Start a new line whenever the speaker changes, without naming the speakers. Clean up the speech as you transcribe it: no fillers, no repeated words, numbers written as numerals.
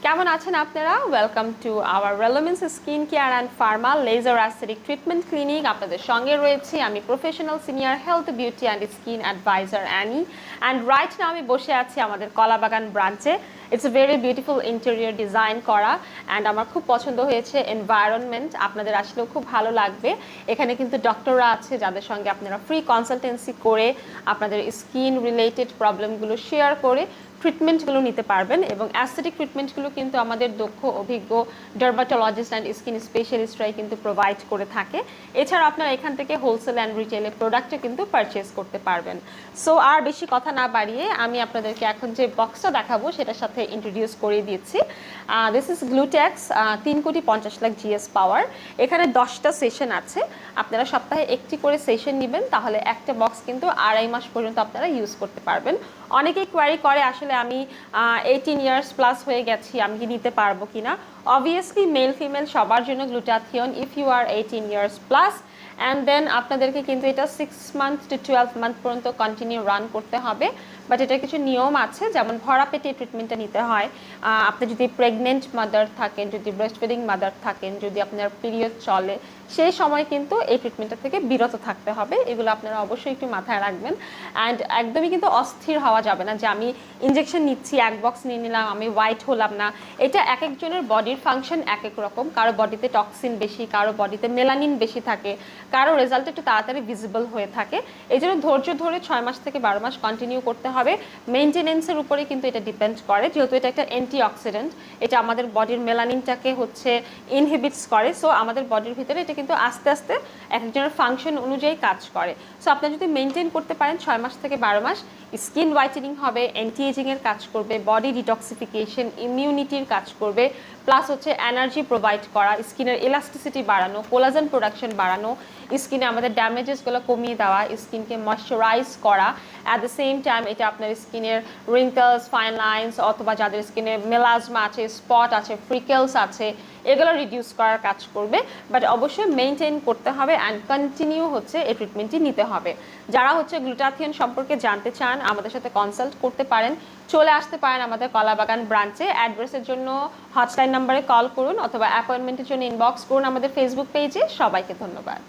কেমন আছেন আপনারা? Welcome to our Relomens skin care and pharma laser aesthetic treatment clinic. আপনাদের সঙ্গে রয়েছি আমি professional senior health beauty and skin adviser Annie. And right now আমি বসে আছি আমাদের কলাবাগান ব্রাঞ্চে। It's a very beautiful interior design করা অ্যান্ড আমার খুব পছন্দ হয়েছে এনভায়রনমেন্ট। আপনাদের আসলেও খুব ভালো লাগবে। এখানে কিন্তু ডক্টররা আছে যাদের সঙ্গে আপনারা ফ্রি কনসালটেন্সি করে আপনাদের স্কিন রিলেটেড প্রবলেমগুলো শেয়ার করে ট্রিটমেন্টগুলো নিতে পারবেন। এবং অ্যাস্থেটিক ট্রিটমেন্টগুলো কিন্তু আমাদের দক্ষ অভিজ্ঞ ডার্মাটোলজিস্ট অ্যান্ড স্কিন স্পেশালিস্টরাই কিন্তু প্রোভাইড করে থাকে। এছাড়া আপনারা এখান থেকে হোলসেল অ্যান্ড রিটেলে প্রোডাক্টও কিন্তু পারচেস করতে পারবেন। সো আর বেশি কথা না বাড়িয়ে আমি আপনাদেরকে এখন যে বক্সটা দেখাবো সেটার সাথে ইন্ট্রোডিউস করে দিচ্ছি। দিস ইজ গ্লুট্যাক্স 3,50,00,000 GS পাওয়ার। এখানে 10টা সেশন আছে। আপনারা সপ্তাহে একটি করে সেশন নেবেন, তাহলে একটা বক্স কিন্তু 2.5 মাস পর্যন্ত আপনারা ইউজ করতে পারবেন। অনেকেই কোয়ারি করে আসলে আমি 18 ইয়ার্স প্লাস হয়ে গেছি, আমি কি নিতে পারবো কিনা। অবভিয়াসলি মেল ফিমেল সবার জন্য glutathione if you are 18 years plus and then আপনাদেরকে কিন্তু এটা 6 মান্থ টু 12 মান্থ পর্যন্ত কন্টিনিউ রান করতে হবে। বাট এটা কিছু নিয়ম আছে, যেমন ভরা পেটে ট্রিটমেন্টটা নিতে হয়। আপনি যদি প্রেগনেন্ট মাদার থাকেন, যদি ব্রেস্ট ফিডিং মাদার থাকেন, যদি আপনার পিরিয়ড চলে, সেই সময় কিন্তু এই ট্রিটমেন্টটা থেকে বিরত থাকতে হবে। এগুলো আপনারা অবশ্যই একটু মাথায় রাখবেন। অ্যান্ড একদমই কিন্তু অস্থির হওয়া যাবে না যে আমি ইনজেকশন নিচ্ছি, এক বক্স নিয়ে নিলাম, আমি হোয়াইট হলাম না। এটা এক একজনের বডির ফাংশন এক এক রকম। কারো বডিতে টক্সিন বেশি, কারো বডিতে মেলানিন বেশি থাকে, কারো রেজাল্ট একটু তাড়াতাড়ি ভিজিবল হয়ে থাকে। এই জন্য ধৈর্য ধরে 6 মাস থেকে 12 মাস কন্টিনিউ করতে হবে। মেনটেনেন্সের উপরে কিন্তু এটা ডিপেন্ড করে, যেহেতু এটা একটা অ্যান্টিঅক্সিডেন্ট। এটা আমাদের বডির মেলানিনটাকে ইনহিবিটস করে। সো আমাদের বডির ভিতরে এটা কিন্তু আস্তে আস্তে এক একজনের ফাংশন অনুযায়ী কাজ করে। সো আপনারা যদি মেনটেন করতে পারেন 6 মাস থেকে 12 মাস, স্কিন হোয়াইটেনিং হবে, অ্যান্টি এজিংয়ের কাজ করবে, বডি ডিটক্সিফিকেশন, ইমিউনিটির কাজ করবে, প্লাস এনার্জি প্রোভাইড করা, স্কিনের ইলাস্টিসিটি বাড়ানো, কোলাজেন প্রোডাকশন বাড়ানো, স্কিনে আমাদের ড্যামেজেসগুলো কমিয়ে দেওয়া, স্কিনকে ময়শ্চারাইজ করা। অ্যাট দ্য সেম টাইম এটা আপনার স্কিনের রিঙ্কলস, ফাইন লাইন্স, অথবা যাদের স্কিনে মেলাজমা আছে, স্পট আছে, ফ্রিকেলস আছে, এগুলো রিডিউস করার কাজ করবে। বাট অবশ্যই মেনটেন করতে হবে অ্যান্ড কন্টিনিউ এই ট্রিটমেন্টটি নিতে হবে। যারা গ্লুটাথিয়ন সম্পর্কে জানতে চান আমাদের সাথে কনসাল্ট করতে পারেন, চলে আসতে পারেন আমাদের কলাবাগান ব্রাঞ্চে। অ্যাড্রেসের জন্য হটলাইন নাম্বারে কল করুন অথবা অ্যাপয়েন্টমেন্টের জন্য ইনবক্স করুন আমাদের ফেসবুক পেজে। সবাইকে ধন্যবাদ।